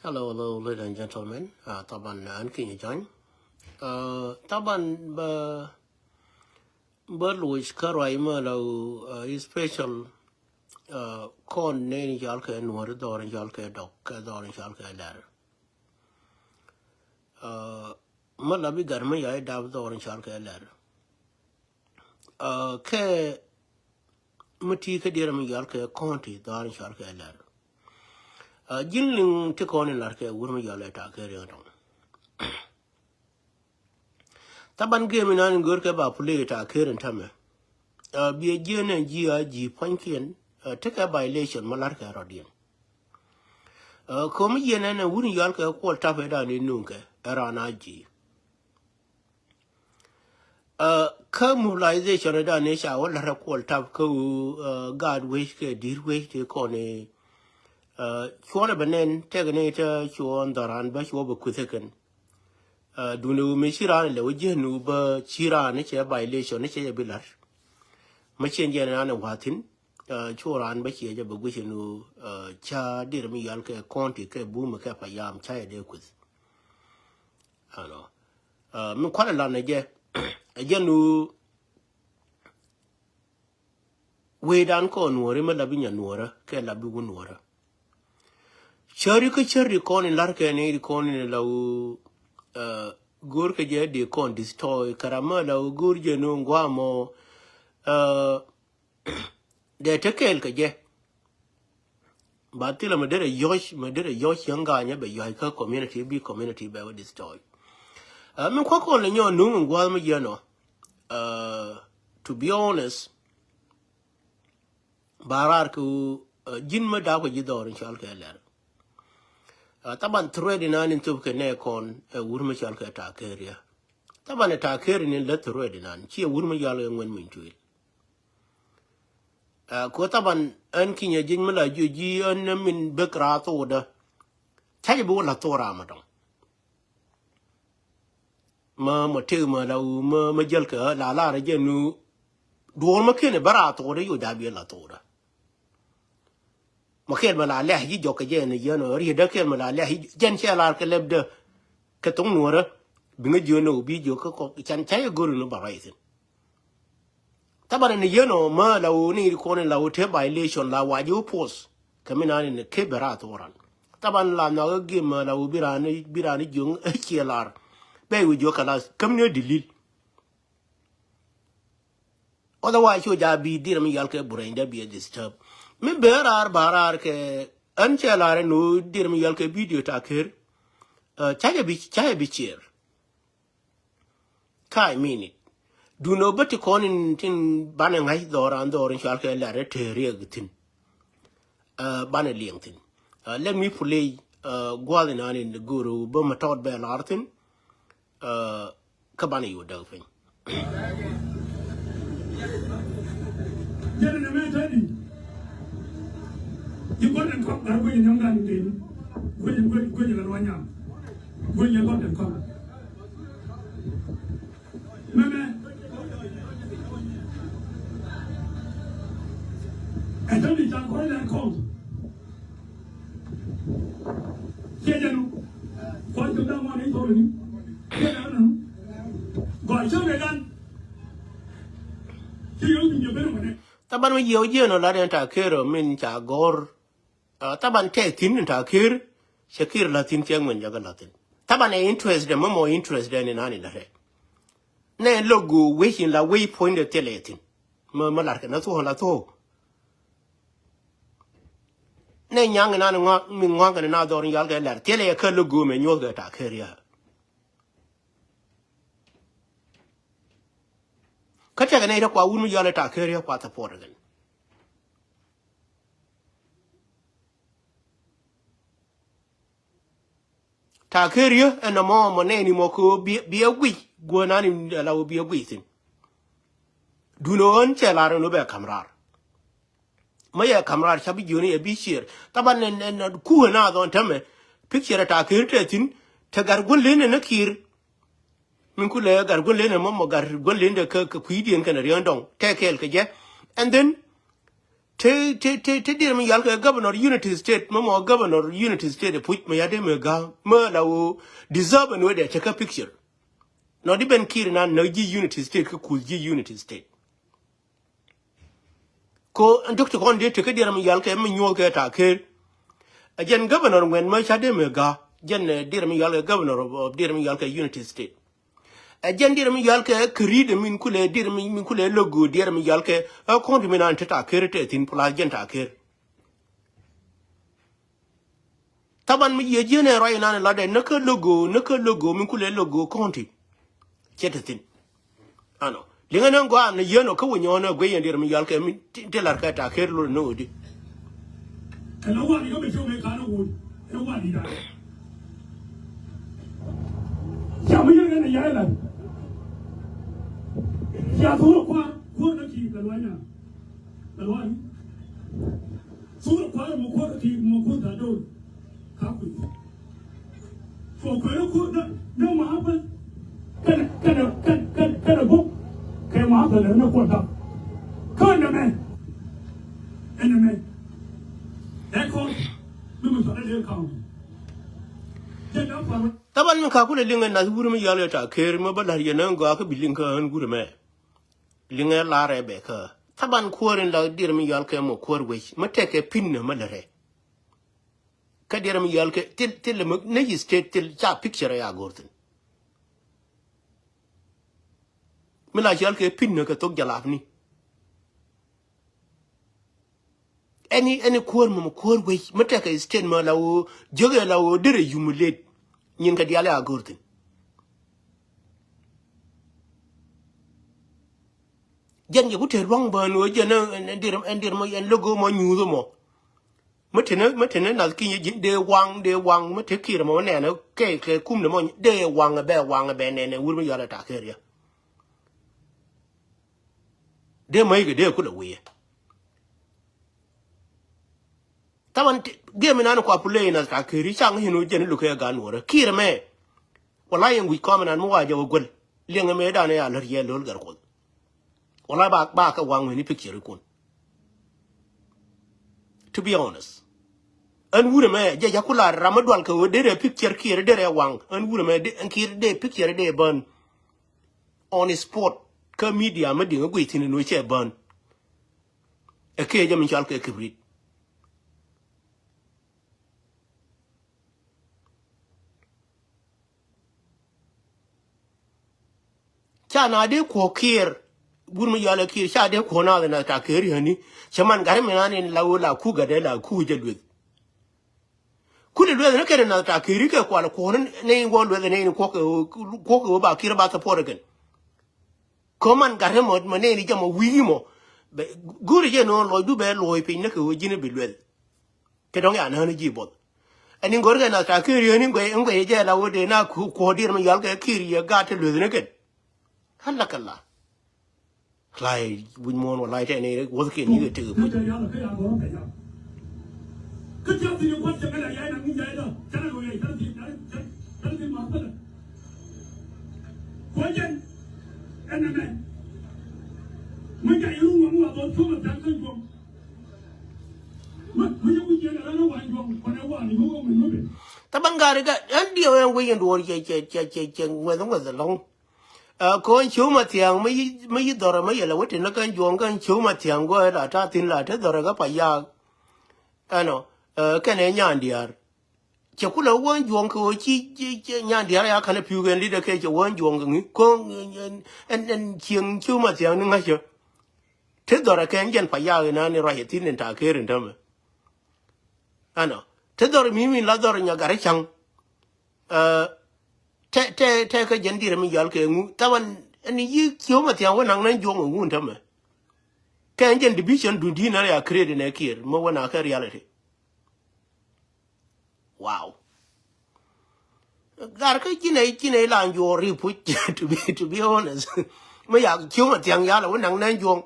Hello, hello, ladies and gentlemen. طبعا أنكي جان. طبعا برلوش كراي ما لو special كون نين جالك نور دور جالك دوك دور جالك لار. ما لبي غرمي يا داب دور جالك لار. ك متي كدير من جالك كونتي دور جالك لار. جنلين تكون لارك ورمي جالك تاكير يوم. Taban game in an good about play at a current time. Be a gen and GIG Punkian, take a violation, Malarka Rodian. Comedian and a wooden yalka called Tapedan in Nunca, around IG. Communization of the nation, all have called Tapco, guard waste, dear waste, corny. Chwana Banen, Teganator, Chuan, Doran, Bash over Quithican. Dunu Mishiran, the Wajenu, Chira, nature violation, nature billar. Machin Jan and Watin, Choran, Bachi, Babishinu, Cha, Dirmi Yanka, Conti, Boom, Capayam, Chai, Dequith. I know. Muqualan again, again, way down con, Rima Lavinia Nora, Kelabu Nora. Cherry corn in Larka and a corn in a low. Gurka je de con destroy caramela gurje no guamo de tekel ka je batila madere yosh yanga nya be yoika community be destroy men kwa ko le nyo nu ngwa ma je no to be honest barar ku jin ma da ko jidor inshallah keler taban trade nan into kene kon wurma chal ka ta keria taban ta keri ni let trade nan chi wurma yalo ngwen min tuil ko taban an kinya jin mala juji an min bekra to da chaje bu la to ra ma dong ma te ma la ma jel ka la ra je nu do ma kene bara to da yu da bi la to da Makel Malala, he joke again, he ducked Malala, he gential arcaleb Katong Nuera, being a journal, be joke, can tell you good no barizing. Taban in the Yano, Mala, only calling la hotel violation, la why you post, coming on in the Keberat oran. Taban la no game, la birani jung, a killer. Bay with your colors, come near the lead. Otherwise, you be dear me yalka brain, there be a disturb. Me berar barar ke anchelare no dir mi yalke video takir chaya bi chair kai minute do no but kon in tin banen hay doran doran shalke lare teriagtin banen liangtin let me play gwalin an in the guru bo matod be lartin kabani you delfin You got and come, I'm going young and then when you go to when you got and come. Mama, I told you, I'm going and called. What you don't want to tell me? But show me done. You open your bedroom. Taban mi yo no la den ta kero min cha gor taban te tin ta kir shakir latin tiang men jaga latin taban e interest de mo interest de ni nani la re ne logo waiting la way point de teletin ma lar ka na to la to ne nyang na ngwa mi ngwa ka na do rin yal ga lar tele ka logo me nyo ga ta kir ya kacha ga ne da kwa wunu yal ta kir ya kwa ta por gan ta keria and a mom on any moko be a week, go on in the law be a week. Do no one tell I don't know about camera. My camera shall be juni a beach here. Taban and cool another on tame. Picture at a curtain, Tagargulin and a kir. Minkula Gargulin and Mamma Gargulin the Kirk Quidian Canarian dong, take Elkaja, and then te dir mi yal ke governor unity state mo governor unity state put me yade me ga me la wo deserve no de take a picture no di ben kir na no ji unity state ku ji unity state ko doctor kon de te dir mi yal ke me nyol ke ta ke ajen governor when me chade me ga jen dir mi yal governor of dir mi yal ke unity state ajen dir mi yal ke creed min kule dir min kule logo dir mi yal ke ko mi nan ta ke te tin pla jen ta ke taban mi ye jene roy nan la de naka logo min kule logo konti chetetin ano linga nan go an yeno ko wonyo na gwe yendir mi yal ke mi telar ka ta ke lo no di kana wani go be jo me kana wo e wani da ya mi ye ne ya la ya to ko na ki da wani da wani so ko mo ko da do فوقيه ده معبد كان بوك كان معبد أنا كودا كان من أنا من أكون بمسألة الكون طبعا من كاكول اللي الناس يقولوا من يالله تأكير ما بدها ينام قاك بيلينك هنقول ما لينك لا ربك طبعا كورن لا دير من يالك مو كور ويش ما تك بين ما لره كدير من يالك تل مك نجي ستيت تل جا بيكتشر يا غورتن من لا يالك بين كتوك جلافني any كور مو كور ويش ما تك ستيت ما لو جوجا لو دير يومليت نين كديالي يا غورتن jan ya gute ruang ba no jana endir mo en logo mo nyuzo mo matene na kin de wang mate kira mo ne na ke kum de mo de wang be ne wur mi yara ta keria de mai ge de ku da wiye taban ge mi na ko pule na ta keri chang hinu jen lu ke ga no ra kira me wallahi en wi ko man mo wa je gol lenga me da ne ya lar ye lol gar ko wala ba ka wang ni picture kun to be honest an wure me je yakula ramadwal ka de picture kire de wang an wure me de an kire de picture de ban on sport ka media ma dinga gwitin no che ban e ke je min chal ke kibrit cha na de ko kire bur mi yala kir sha de ko na na ta keri hani chaman gar mi nan la ku ga de la ku je lwe kule lwe na kere na ta keri ke ko la ko ne ngo lwe ne ko ba kir ba ta porgan ko man gar mo ne ni jamo wi mo guri je no lo du be lo pe ne ko jine be lwe ke dong ya na ni ji bo ani ngor ga na ta keri hani ngo je la wo de na ku ko dir mi yal ke kir ya ga te lwe ne ke halakalla lai win mon wala te ne wo ke ni ke tu cái chuyện gì quan trọng là ai làm như vậy đó chắc là người ta thì ta thì mà thôi quan trọng anh này mình cái yêu ngắm là tôi không làm cái gì mà mình yêu cái là nó hoàn toàn còn nó hoàn thì không mình biết ta bang gari ga an dio en we ndo che we dong wa long ko chu ma tiang mai dor mai la wote na kan jong kan chu ma tiang go la ta tin la te dor ga pa ya ano cái này nhàn điar chỉ có là quan trọng cái chi nhàn điar ya cái này phiêu cái đi được cái chỉ quan trọng cái con anh chiang chú mà chiang nó ngay chưa thế đó là cái anh phải ya cái này ra hiện tin ta cái rồi đó mà ano thế đó là mình là đó là nhà cái chăng thế cái dân đi là mình giờ cái ngu ta vẫn anh như chú mà chiang vẫn năng năng dùng ngu đó mà cái anh division đun đi này ya create này kia mà vẫn là cái reality wow gar cái chi này là your put to be honest mấy ya chiếu mà tiếng ya là vẫn năng năng chuông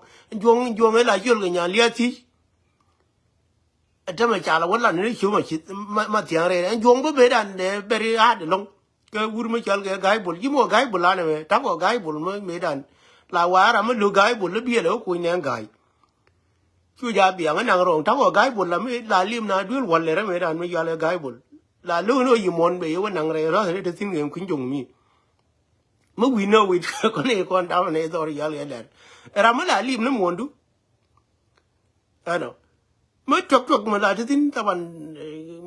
ấy là chuông cái nhà lia thi thế mà chả là vẫn là nó chiếu mà tiếng này anh chuông với bé đàn để bé đi hát được không cái vui mới chơi cái gái bùn chứ mua gái bùn là này tao có gái bùn mới bé đàn là quá là mới lừa gái bùn nó bia đâu coi nè gái chú gia biển cái nàng rồng thắng ở gái bột là mấy là lim na đuôi quần lệ đó mấy đàn mấy gia là gái bột là lưu nó dùng món bể cái nàng này đó thì xin người khuyên dùng mi mới we know it con này con đào này rồi gia là đàn ra mới là lim nó món đu ano mới chọc chọc mà là xin ta bạn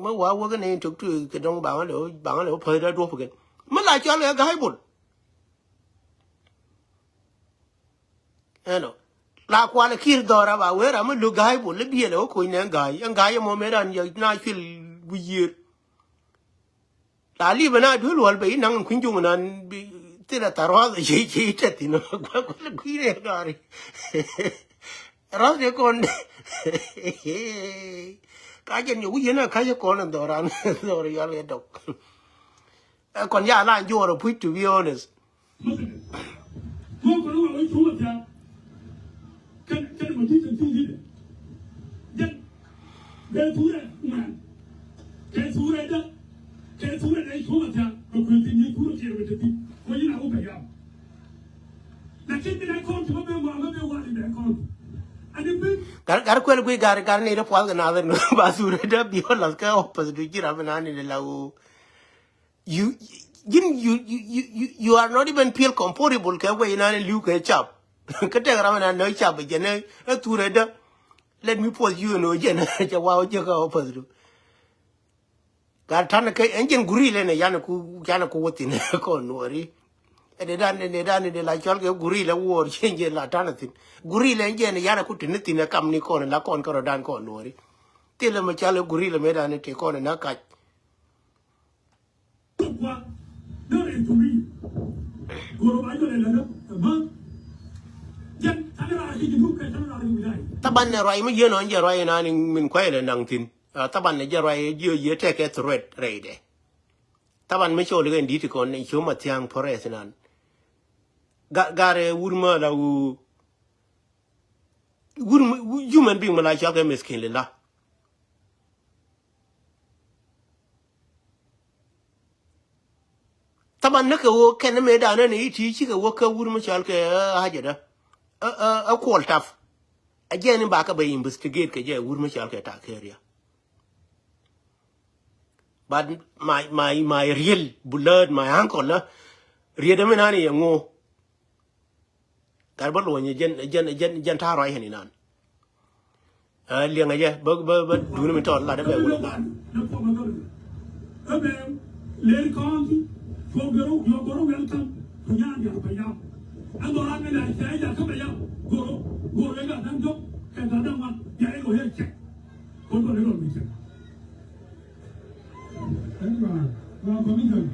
mới qua cái này chọc chửi cái đông bằng nó phơi ra đua phải mới là cho là gái bột ano la qua là khi đó ra bảo ra mới được gái bột lấy bia là coi nè gái mà mấy đàn giờ na chịu bùi là li bên này đuôi luồn bị năng khuyên chung mà thế là taro là gì chết thì nó quá là quý này rồi rồi con cái chuyện nhiều gì nữa cái con làm đó rồi giờ lại đọc còn nhà là vô rồi to be honest cái mà chỉ cần gì đấy cái thứ này mà cái thứ này số mà thằng nó quyền tin như thứ kia rồi thì có gì nào cũng phải làm là cái này con chúng ta bây giờ thì con anh biết gar kwel gui gar ne da pal na da no basura da bio las ka opas du jira bana ni la you are not even feel comfortable ka we na lu ka chap ka te ra na no chap je ne tu re da let me pause you no je na ja wa je ka opas du gar tan ka engine guri le ne yana ku wotin ko nuääri de la chol ke guri la wor change la tanatin guri la nje yana ku tin kam ni ko la kon ko dan ko nuääri te le ma chale guri la me dan te ko na ka taban ne roi ma yeno nje roi na ni min ko ile nang tin taban ne je roi ye te ke threat reide taban me chole ke ndi ti ko ne choma tiang forest nan gare wurma la human being mala cha ke miskin le la taban ne ko ken me da ne ti chi ke wo ka wurma cha ke haje da a call taf again ba ka ba investigate ke je wurma cha ke ta keria but my real blood my uncle la riede me nani yango gar ba lo ni jen ta roi hani nan liang aje ba du ni to la da be wo leer kon ko goro welcome to nyaan ya ba ya ando ran me la sai ya ka ba ya goro ga dan do ka da dan ma ya ko he che ko do le ro mi che Well, commission.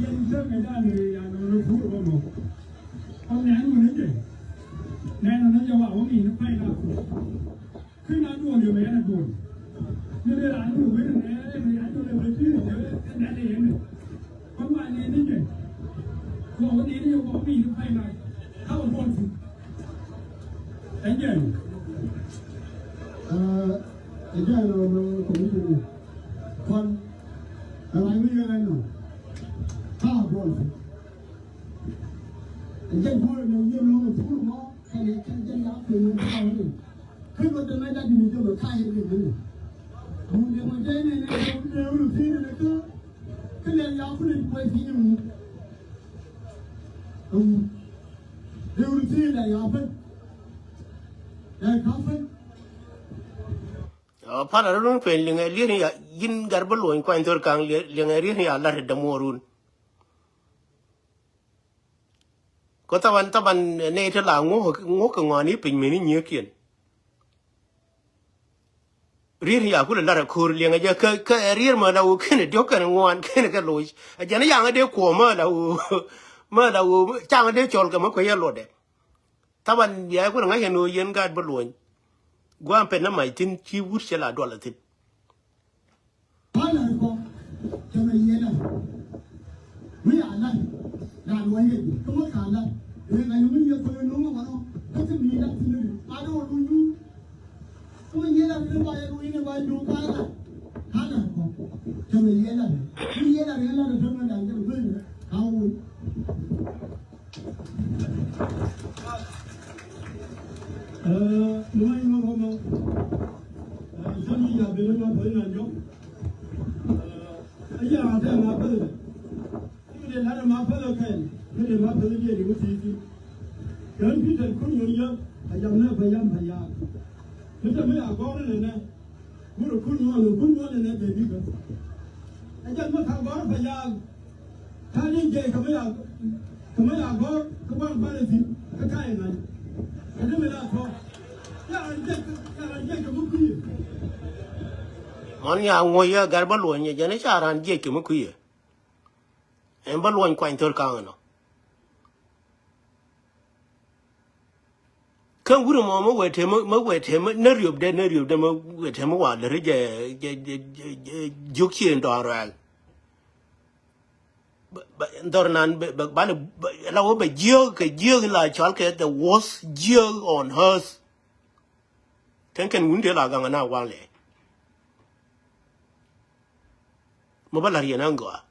Yan sa may daan ano puro ba mo? Ang yan mo nito. Nena na jawa o mi na pai na. Kina do le me na do. Ne le ran do we ne ya do le ba ti ne ne ne. Ko ma ne ni ne. Ko ni ni ko mi na pai na. Ha ba bon ti. Again. Again no commission. Konอะไรไม่ยังไงหนูข้าวบอลเจ้าพ่อเนี่ยยังรู้ทุกม้อแค่นี้แค่เจ้ารับคือมันเข้าเลยคือมันจะไม่ได้ดีจะแบบข้าเห็นเลยนี่มึงเดี๋ยวมันเจ๊เนี่ยเดี๋ยวหรือที่เนี่ยก็เรียนยาวขึ้นเลยไปที่นี่มึงเดี๋ยวหรือที่เนี่ยยาวขึ้นแต่เขาขึ้นPada orang pen lengai lian ya yin garbal loin ko entor kang lengai lian ya Allah da morun ko taban ne ta la ngo ka ngani pin me ni nye kien rir ya ku la kur lengai ja ka rir ma la u ken do kan ngwan ken ka loi a jana yang de ko ma la u chang de chol ka ma ko ya lo de taban ya ku ngai henu yin garbal loin Guam pen na mai tin chi wut se la do la tin Hala ko ke mai yena mi ala la lo ye ko ma ka la e ga yu mi ye ko no ma no ko te mi da tin ni a do lu yu ko mi yena ni ba ye lu ni ba du ka la hala ko ke mai yena mi yena re la do ma da nge lu ni ha wu lo ai no other kind, let him have a little with it. Young Peter Kunya, I am never young by yard. Let me have gone in there. Who couldn't one in that baby. I just must have gone by yard. Tiny J. Come here, go, come on, Bality, a kind. I never that talk. Yeah, I get a movie. Money, I want you, Garbal, and your Janisha and Jake Mukuya. And but one quite Turkano. Come with a moment with him, Nerub, then Nerub, them with him one, the Juki and Doral. But Dornan, but Jill like Chalket, the worst Jill on hers. Tenken Wundela Gangana Wale. Mobalarianangua.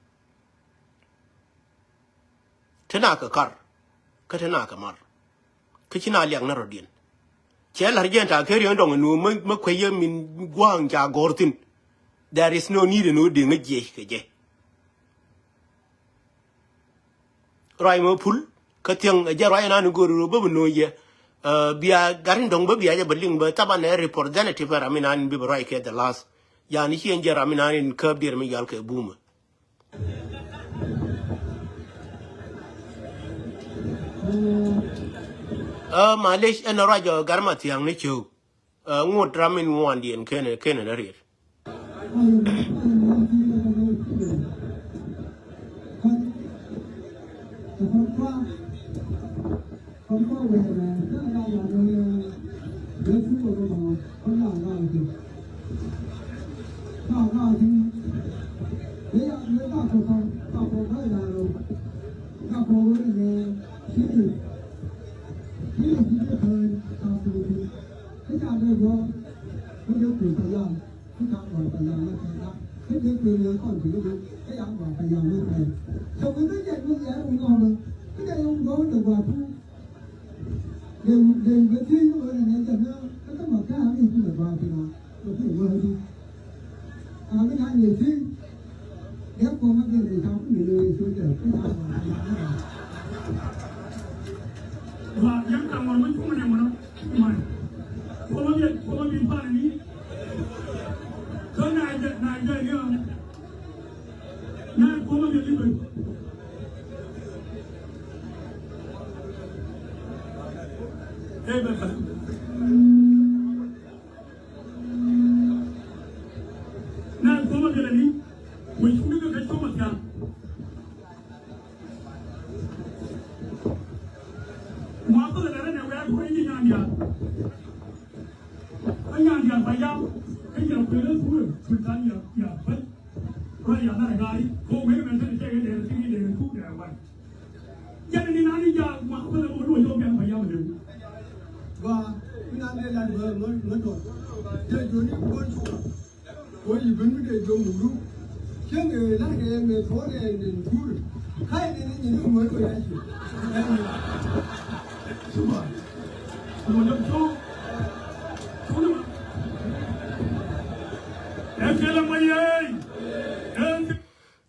Tanaka car, Katanaka mar. Kitchena Liang Narodin. Chell Argenta carry on and Maquayam in Guanga Gortin. There is no need in Uding a jay. Raimo Pull, Katyang, a Jarayan Guru Bubno ye, be a Garindong Baby, a Berlin, but Taban representative Raminan Bibarike at the last. Yanishi and Jeraminan in Curb dear Miyalke boom. Malish and a Raja Garmati young Nichu. Won't drum in one day and Ken and a rear.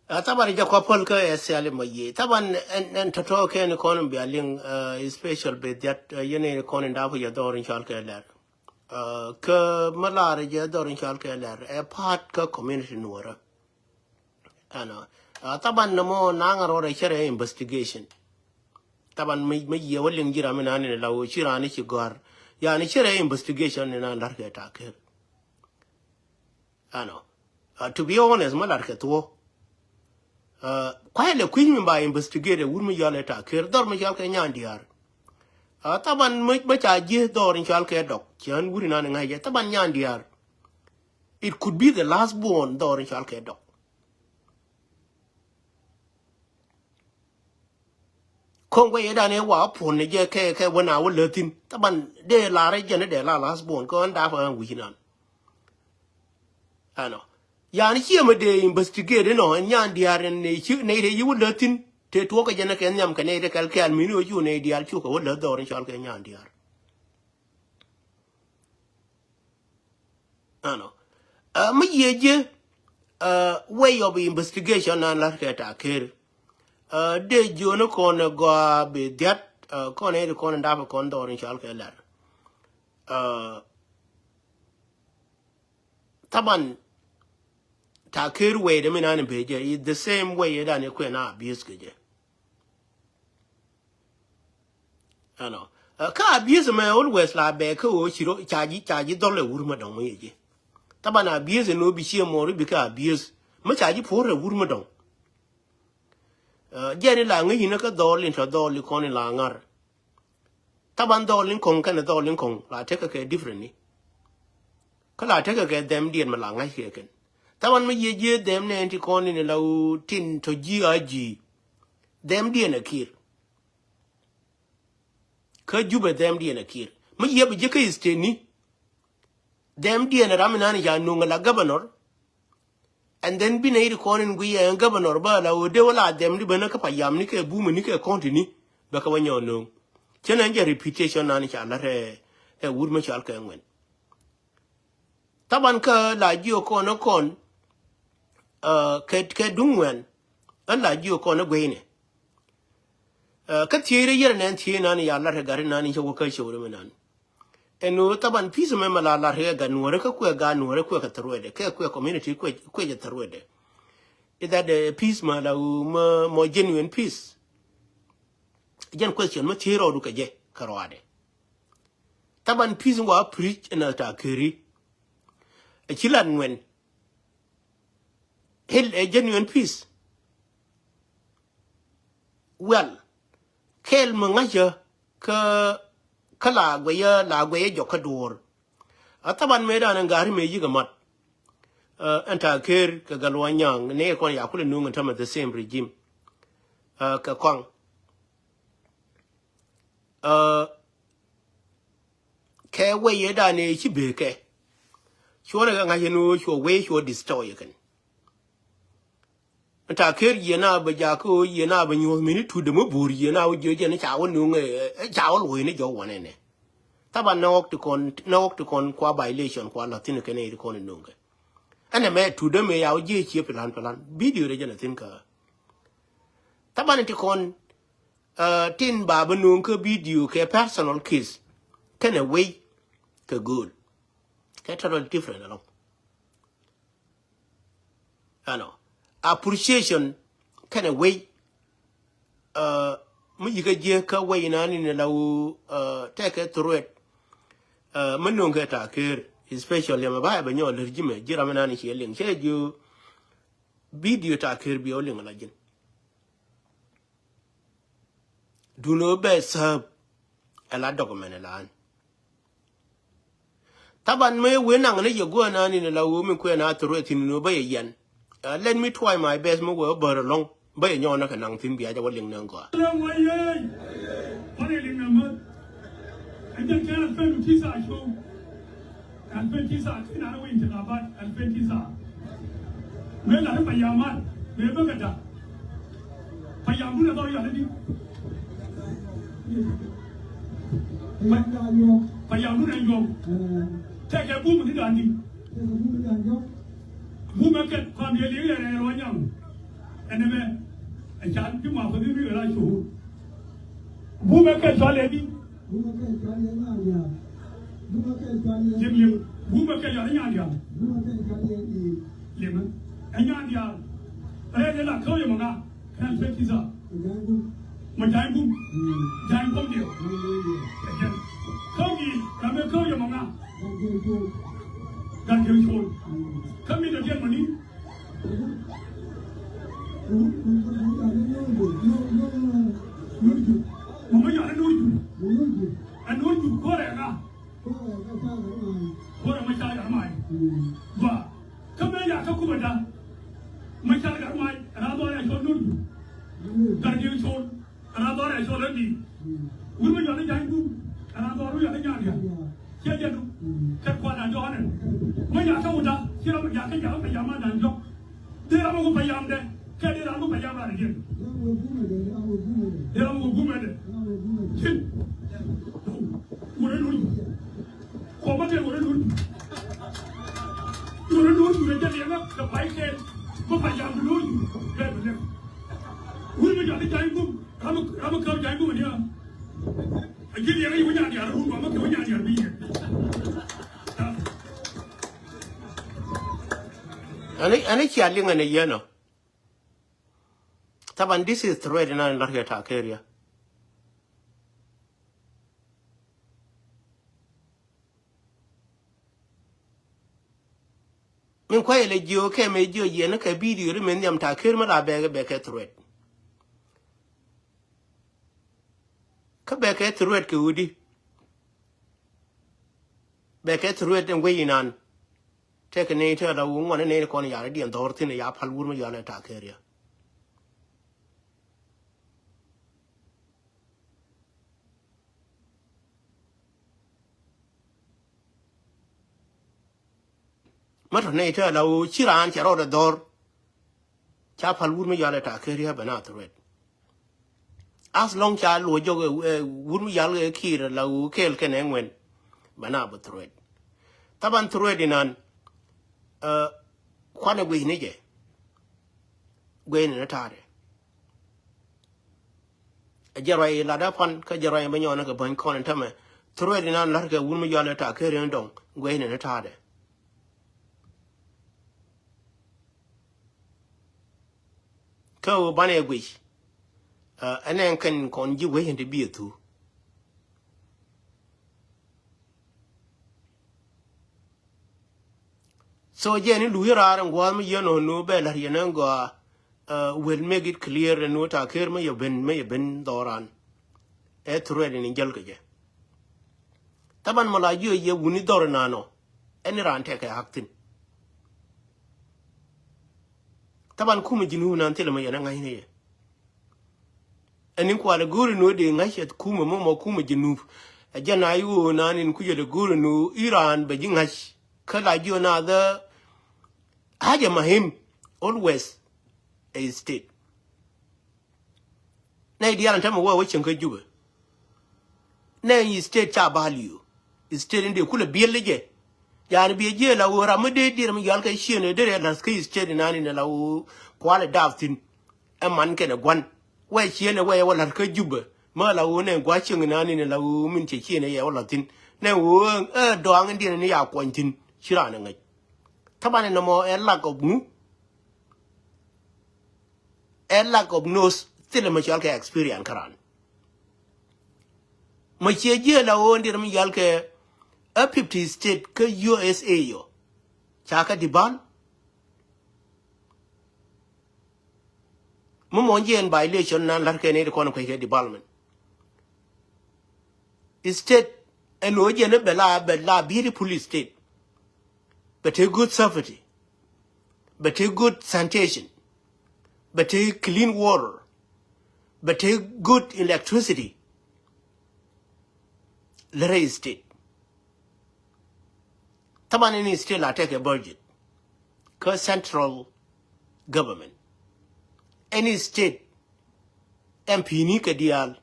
Taban Jacopolka as Salimaye. Taban and Tatoka and Columbia Ling special bit that Yene Conan Dapo Yador in Chalkeller. Malar Yador in Chalkeller, a part community Nuera. Anna Taban Namo Nanga or a share investigation. Taban me yelling Giraminan in Lao Chirani Chigar. Yani share investigation in an attack. Anno. To be honest, Malarket. Quite a queen by investigator, would yell attack here, Dormajal Yandiar. Taban much I give door in Chalke dog, Jan Wurinan and I get Taban Yandiar. It could be the last born door in Chalke dog. Conway Dane Wap on the JK when I will let him. Taban de la Regina de la last born, go and dapper and Winan. I know. Yan here de investigate no and yan dear and native you would let him to talk again and yam canadian calcan minu you na dear chuka would let door in Chalkan yan dear. I know. Me ye way of investigation and like attack here. de jono kon go be that kon e kon nda kon do in shal kelar taban ta kir way de minan be je the same way da ne ko na abuse ke ano ka abuse me always la be ko chiro chaji dollar wurma don me je taban abuse no bi shi mo bi ka abuse ma chaji pore wurma don jeni la ngi na ka dolin to doli kon la ngar taban dolin kon kan dolin kon la te ka ke differently kala te ka ke dem dien ma la ngai ke ken taban ma ye dem ne ti kon ni la tin to ji dem dien akir ka jube dem dien akir ma ye bi je ka isteni dem dien ramina ni ja nu la governor and then be named calling we and governor Bala or de wala them the Benaka Payam Nika boom Nika continue Bakawanyo no. Challenge reputation and a woodman shall can win. Tabanka la geo con a con Ket Dungwen and la geo con a guine. Katiri yer and Antiana Yala Garinani Shawaka Showman. And no taban piece of memala la rega nuerka kwega nuerka katarwede ke community kweja tarwede is that the peace ma la more genuine peace again question ma tiro du kaje karwade taban peace wa preach na ta kiri a chilan when hell a genuine peace well kel mangaja ka kala la gwe joka door ataban medan ngari meji gamat anta ker ka galwanyang ne kon yakule nunga tama the same regime ka kwang ke we da ne chi beke chore ga ngayenu cho we cho destroy kan anta ker yena ba jako yena ba nyu mini tu de mo buri yena o je ne chawo nunga chawo lo ne jo wane ne taba nok to kon kwa violation kwa latin kene ri kon nunga ana me tu de me ya o je chi plan video re jana tin ka taba ne kon tin ba ba nunga video ke personal case kana way ka good ka totally different along ano appreciation kind of way mu yiga je ka way na ni la u take it through it manung ka ta kir especially ma ba nyo lerjime jira mana ni sheling she ju video ta kir bi oling la jin do no be sab ala document la an taban me we nang ne yego na ni la u mi ko na through it no ba yan let me try my best mo go ber long ba nyo na ka nang tin bia ja waling nang ko أنت كان 2009 شو 2009 كنا وين انتخابات 2009 ما لا بيامات ما بقدر بيامنا ضايع يعني بيامنا اليوم تكبو من داني مو ممكن قام يلي يا روانيام أنا ما أجان في ما فدي ولا شو مو ممكن صالحي Jim, who make a young Lemon, a young yard. I had a call you, Mona, can't fit his up. My time boom, time boom, dear. Come in, come and call you, Mona. That you should come in again, money. I know you go there now. What am I telling you? But come here, come here. My child got my another I told you. That you told another I told you. We were young and another we are young. Here you do. Kept one and John. My Yakota, here I'm Yakaka, Yaman and Jock. They are over Yam there. Carry it over Yaman again. They are women. What are you? You don't know you get the bike head, but I am doing who will get the time? I'm a come time here. I give you any one year, who I'm a year. And it's yelling in a year no. Taban, this is thread in an attack area. Min quite a geo came a geo yen a video remain them takirma la bag back at thread. Come back at thread, Woody. Back at thread and weighing on. Take a nature of a woman and a corner yard and dhɔr in a yapal woman yon attack area. Matter nature, low, chiran, charo the door. Chapal woman yon attack area, but not thread. As long child would jog would yell a kid, low, kale can end when, but not but thread. Taban thread in an quite a way nigger. Gwen in a tardy. A jerai ladapon, Kajarai Mayon, a point corn and tame, thread in an like a woman yon attack carrying down, Gwen in a tardy. Ko bunny a wish. And then can con you wait to be a two. So Jenny Luira and Guam, you know, no bell, you know, will make it clear and what I care may have been Doran. A thread in Jelkaja. Taban Malayu, ye wuni Doranano, any ran take a acting. Taban Kumajinu until my young here. And in quite a good no de Nashat Kuma Momo Kumajinu, a Janayu nan in Kuya the Gurunu, Iran, Bejingash, Kalaju another. Him always a state. Nay, the other time which you could do. Nay, you state cha value. Is state in the cooler be a legend. Yan be a jail or a muddy dear Yalka Shin, a dead and ski state in an in a low quality doubting. A man can a one. Why she and away all her juba. Mala won and watching an an in a low minty chin a Latin. Now, dong and dear and ya pointing. She ran it. Taban no more a lack of no. A lack of nose still a machalka experience karan. Machi la on dir mi yalke a 50 state ke USA yo. Chaka di ban. Mumonje en violation nan larke ne ko ke development. State and oje bella beautiful state. But a good safety, but a good sanitation, but a clean water, but a good electricity. Leer state. Taban any state la take a budget. Cause central government. Any state MP ni ka dial.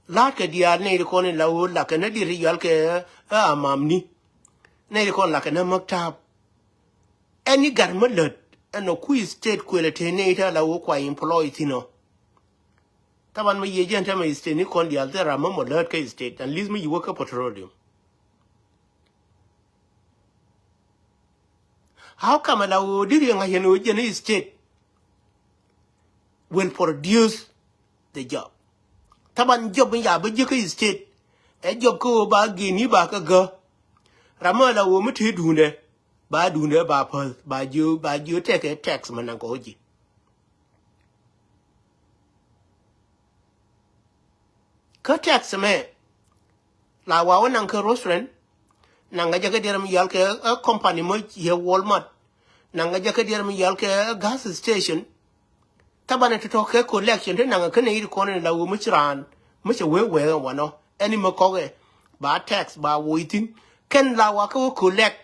La ka dial ne ko ne la la ka na di real ke amamni. Nay kon la kana maktab any government lot and no quiz state quality nator la wo kwa employee tino taban me agent me state ni kon dial there am mo lot ka state and least me you work petroleum. How come la wo diri nga yeno jeni state will produce the job taban job ya ba je ka state e job ko ba gini ba ka ga Ramala wo mutu dune ba pal ba you take a tax manangoji. Ka tax me la wa wonan ka restaurant nanga jaka deram yalke a company mo ye Walmart nanga jaka deram yalke a gas station tabane to talk collection nanga kana yi ko ne la wo muchiran muche we wano any mo koge ba tax ba waiting Ken la waka collect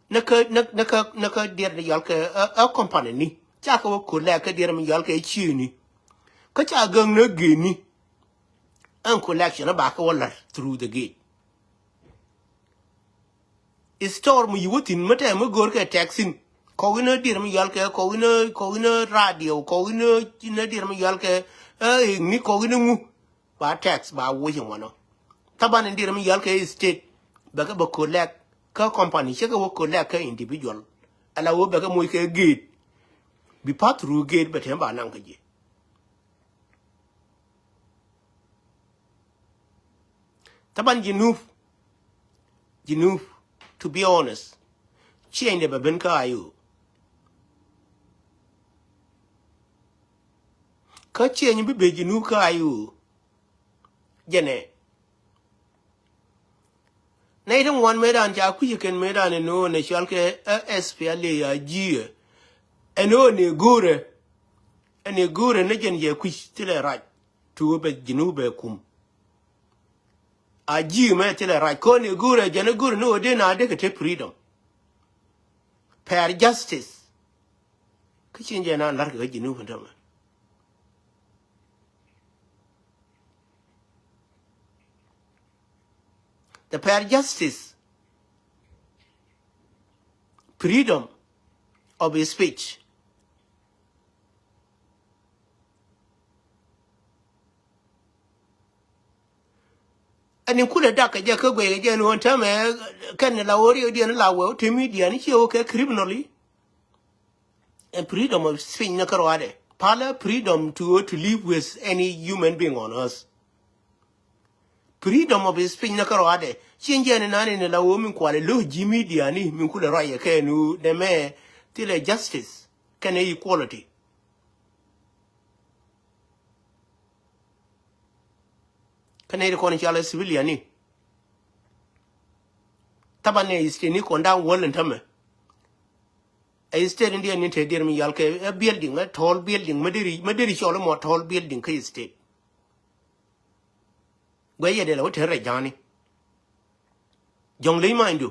naka dear the yalka a company ni. Chaka collect a dear me yalka chini. Kacha gung no guinea. And collection a back waller through the gate. It's storm you would in Matama Gorka taxing. ko ina dir mi yal ke ko ina radio ko ina dir mi yal ke ni ko ina ngu ba tax ba wo yin wono taban dir mi yal ke state ba ka ba collect ka company che ka wo collect ka individual ala wo ba ka mo ke gate bi pat through gate ba temba nan ka je taban jinuf to be honest change ba ben ka ayu ka change bi be jinuf ka ayu jene na idan wan medan ja ku yiken medan no ne shalke SPLA ya ji eno ne gore ne jen ye ku tile raj to be jinuf be kum a ji me tile raj ko ne gore jene gore no de na de ke freedom fair justice kicin jena lar ga jinuf ndama the fair justice, freedom of speech. And in kula daka jaka gwe jen one time kan la ori odi la wo to media ni chi okay criminally. And freedom of speech na karwade. Pala freedom to live with any human being on earth. Freedom of speech na karwade chinje ne nani ne lawo min kwale lo jimi dia ni min kula raya ke nu de me tile justice can equality can e ko ni chala civilian ni tabane isti ni ko ndan wolen tame e state india ni te dir mi yalke a building a tall building madiri cholo mo tall building ke state gwaye de la wote re jani jong le mindu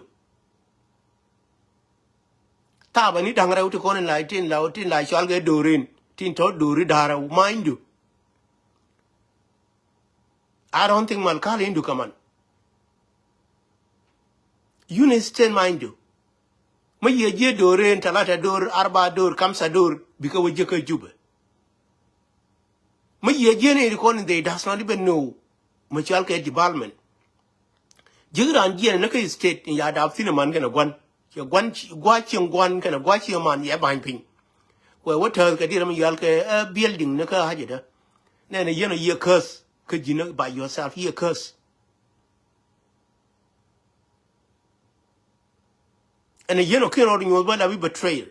ta ba ni dangara uti konen la tin la chal ge dorin tin to dori dara mindu I don't think mal kala indu kaman unistain mindu ma ye dorin talata dor arba dor kamsa dor bika waje ka juba ma ye ne konen they does not even know mutual care development jiran jian na kai state ya da fi man kana gwan ya gwacin gwan kana gwacin man ya ban pin ko wata ka dira mun yal ka building na ka haje da na ne yana ye curse ka jina by yourself ye curse and you can order you well be betrayal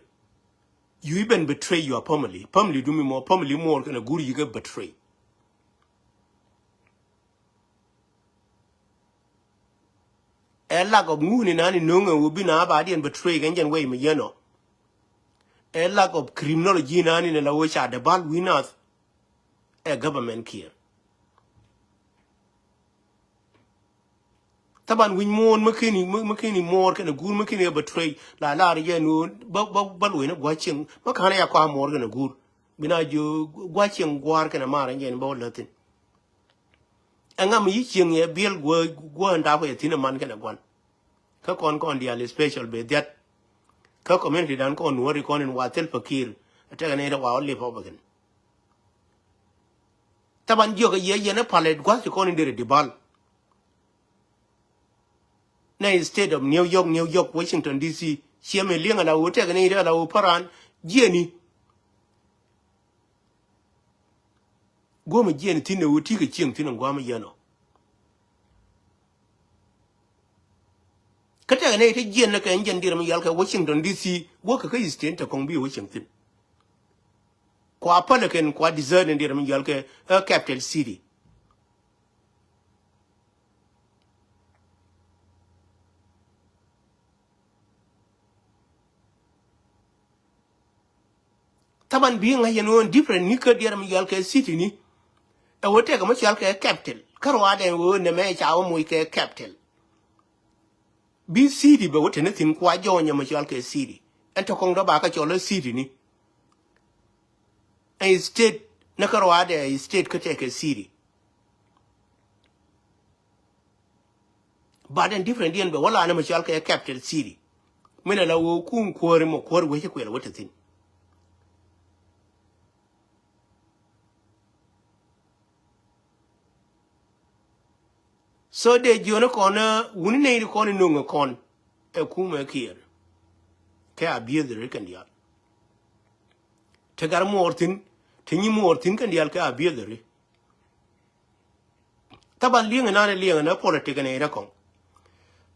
you even betray your family do me more family more kana guru you get betray a lack of moon in any nunga will be na body and betray engine way me yano. A lack of criminology in any la which are the ball winners a government care. Taban win more McKinney more can a good McKinney betray la yenu but win watching Makana qua more than a good. Bina you watching guark and a mar and about Latin. And I'm eating a bill go and have a thin man can a one. Kakon the special bed that Ka community done con Nuääri con in Watel Pakir, a taganate of our Republican. Taban Joga ye and a pallet was to con in the debal. Now instead of New York, Washington DC, she may ling and I would take an area of Paran, Jenny. Goma Jenny Tina would take a ching tin and Guama Yano. Kataganate Jen like engine dear Yalka, Washington DC, work a case to Kongbi Washington. Qua Pelican, qua desert and dear Yalka, a capital city. Taban being a different Nika dear Yalka city ni. I would take a much Yalka capital. Carwada and would the match our Moika capital. Be city but what anything quite join your Machalke city. And to Kong Baka Chola city ni. And state Nakarwada state could take a city. But in different end but one Machalke capital city. mena la wo kun kwore mo kwore we che kwela wata tin so de jono kona wuni ne ko ni nunga kon e kuma kier ke abie de kan dia te gar mortin te ni mortin kan dia ke abie de taban linga na politika ne ra kon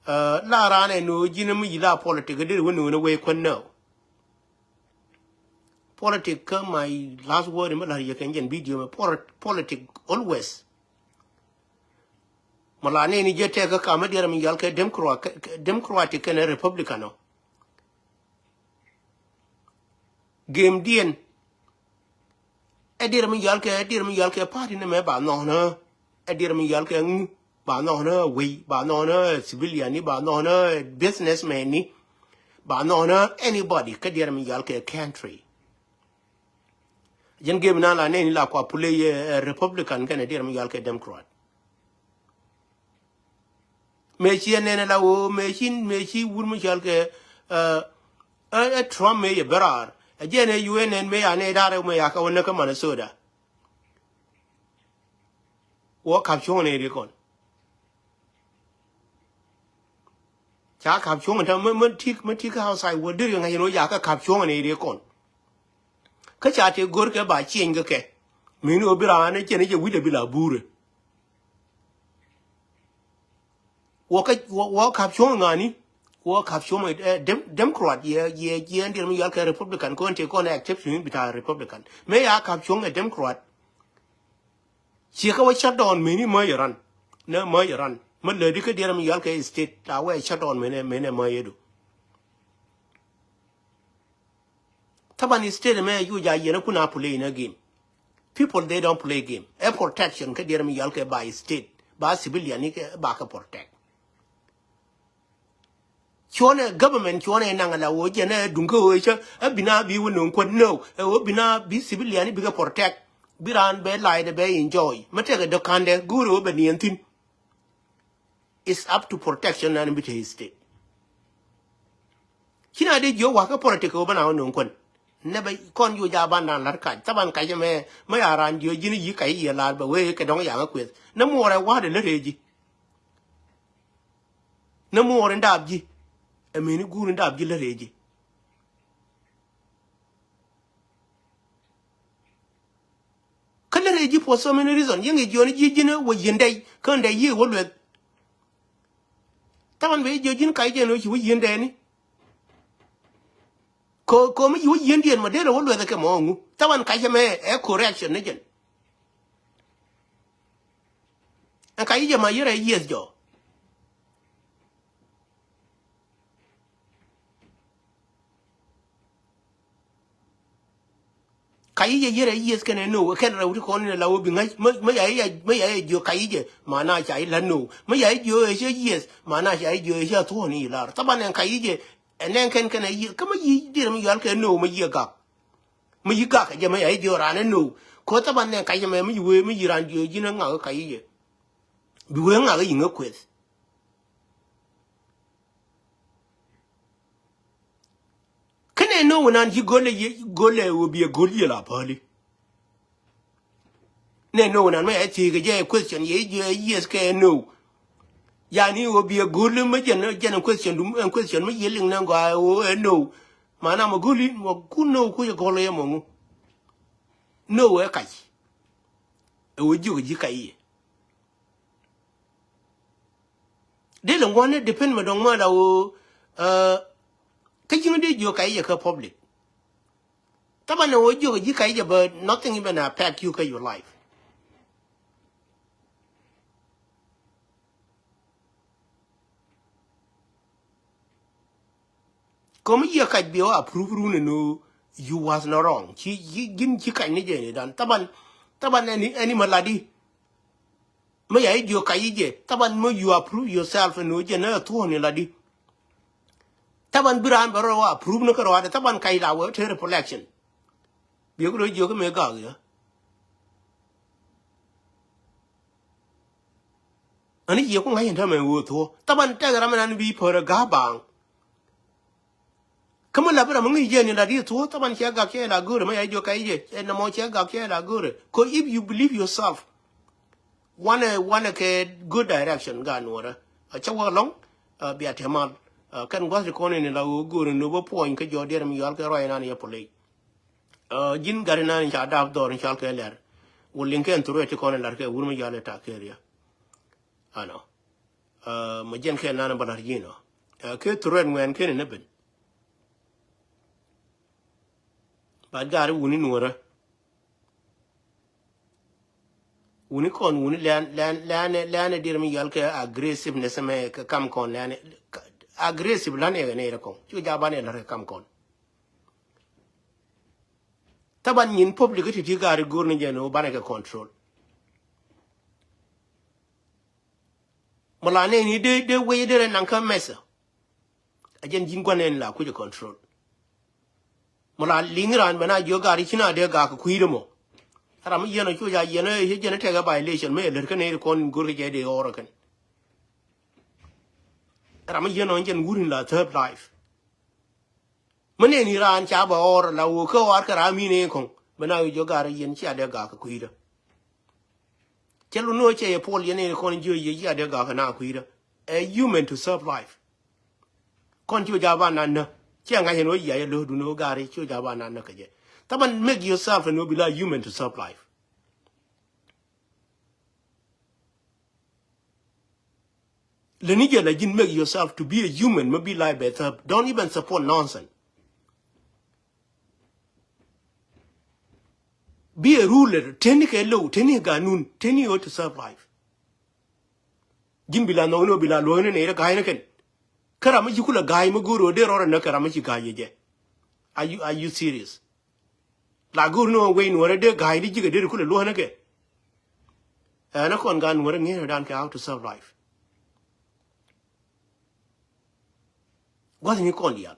la rane no jina mi la politika de wono no we kon no politika my last word ma la ye kan jen video ma politik always malane ni jete ka kama dira mi yal ke democratic and republicano game dien edira mi yal ke party ne me ba no na edira mi yal ke ba no na we ba no na civilian ni ba no na businessman ni ba no na anybody ka dira mi yal ke country jen game na la ne ni la kwa play republican kan dira mi yal ke democrat mechi nene la wo mechi wur mu chal ke Trump me ye berar ajene UN me ya ne dare me ya ka wona ka mana soda wo kapchon ne ri kon cha kapchon ta mun tik outside wo dir nga yino ya ka kapchon ne ri kon ka cha te gor ke ba chen ga ke mino bira ne chene je wide bila bure wo kapchon ngani wo kapchon democrat ye ndir mi yalka republican ko ente ko na exception bita republican me ya kapchon democrat chi ka wa shut down me ni ma yaran na ma yaran man le dike dir mi yalka state ta wa shut down me ne ma yedo tabani state me yu ja yena kuna play na game people they don't play game a protection ka dir mi yalka by state ba civilian ni ba ka protect chone government chone nangala wo jene dunga wo cha abina bi wono ko no wo bina bi civilian bi ga protect biran be lie de be enjoy matega do kande guru be nientin it's up to protection and be state kina de jo wa ka politics wo bana wono kon ne ba kon yo ja ban dan lar ka taban ka je me ma yaran jo jini yi kai ye lar ba we ke dong ya ga kwet na mo re wa de le reji na mo re ndabji ameni guru nda abjila reji kala reji for so many reasons yengi joni jijina wo yendai kan da yi wo lwe taban be jojin kai je no chi wo yendai ni ko mi wo yendien ma dere wo lwe da ke mo ngu taban kai je me e correction ne jen an kai je ma yere yes jo kayi yere yes kene no ken rawu ko ne lawo bi ngai ma ya jo kayi je mana cha ila no ma ya jo e yes mana cha jo e to ni la taban kayi je enen ken yi kama yi dir mi yal ke no ma yi ga ka je ma ya jo ran no ko taban ne kayi ma mi we mi ran jo ji na nga kayi je bi we nga ga yin kwes kene no nan hi gole wo bi gole la pali ne no nan me ti ga je question ye yes ke no ya ni wo bi gole ma je question dum question ma yeling nan go o no mana ma goli mo ku no ku ye gole mo no e kai e wo ji kai de lo ngone depend ma dong ma da wo kajing de jo kai ya ka public taban wo jo ji kai ya but nothing even affect you ka your life kom ya ka bi wa approve ru no you was not wrong chi gin chi kai ne je ne dan taban any maladi ma ya jo kai je taban mo you approve yourself no je na to ne ladi taban biran baro wa approve no karo ada taban kai la wo tere election bi ko jo ko me ga ya ani ye ko ngai nda me wo to taban ta gara man bi por ga bang Come on, labra mungi jeni la di tu taban chia ga kia la gure ma ya jo kai je en mo chia ga kia la gure. Ko if you believe yourself, one ke good direction ga nuora. A chawa long bi atemal kan gwas ko ne la gure no bo point ke jo der mi yal ke roi na ni pole. Jin garina ni cha daf dor ni chal ke ler. Wulin ken turu te ko ne lar ke wur mi yale ta ke ria. Ano. Ma jen ke na na balar jino. Ke turu ngwen ke ne ben. But gari wuni nuora. Wuni kon wuni lane dirmi yalke aggressiveness me kam kon lane aggressive lane ne kon. Chu jabane la kam kon. Taban yin public ti gari gurni jeno banake control. Malane ni de way de nanka mesa. Ajen jingwanen la ku control. Mola lingran bana jo gari china de ga ku hirmo aram yeno chu ya yeno he jene tega violation me ler kane kon gurge je de orokan aram yeno ngen gurin la third life mane ni ran cha ba or la wo ko ar kara mi ne kon bana jo gari yen cha de ga ku hira chelu no che pol yene kon jo ye ya de ga na ku hira a human to serve life kon jo ja ba na Chiang I know ya lo do no gari chu jaba na nakaje. Taban make yourself and be like human to serve life. Lenija la jin make yourself to be a human, maybe like better. Don't even support nonsense. Be a ruler, tenike low, teni ganun, teni to serve life. Jin bila no bila lo ne ne ga ne Karama yukula guy maguro de or na karama guy je. Are you serious? La guru no way no de guy di jiga de kula lo na ke. Na kon gan wora ngi dan ka how to serve life. What ni kon dia?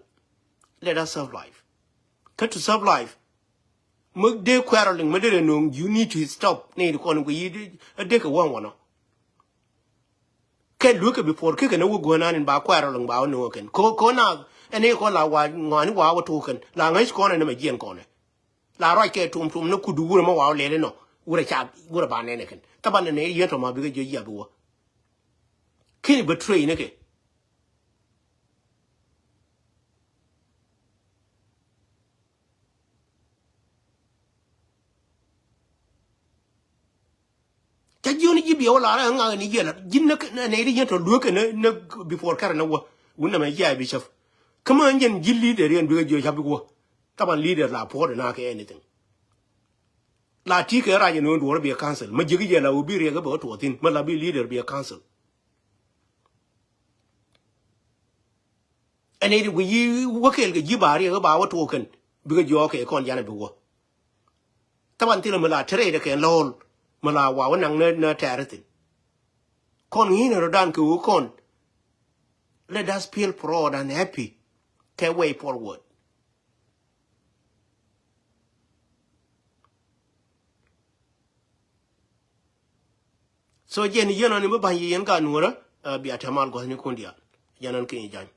Let us serve life. Cut to serve life. Mug de quarreling madere no you need to stop. Ne kon we a de ka one. Ke look before ke na wo gona in ba kwara long ba no ken ko na ene ko la wa ngani wa to ken la ngai ko na me jien ko ne la ro ke tum no kudu wura ma wa le no wura cha wura ba ne ken ta ban ne ye to ma bi ge ya bo ken betray ne ke ta joni jibi wala ra nga ni yela jinna ne ri yeto luke ne before kar na wo wunna me ya bi chef kama ngen jilli de ren bi jo chabi wo taban leader la po de na ke anything la ti ke ra no do bi cancel ma jigi je la u bi re ga bo to tin ma la bi leader bi cancel ene wi yi wakel ga jibari ga ba wa to kan bi jo ke kon jana bi wo taban ti la ma la tere de ke lol Mala wa nang na taritin. Kon hina rodan ku kon. Let us feel proud and happy. Take way forward. So jen yana ni ba yen ga nura bi atamal go ni kondia. Yanan kin jan.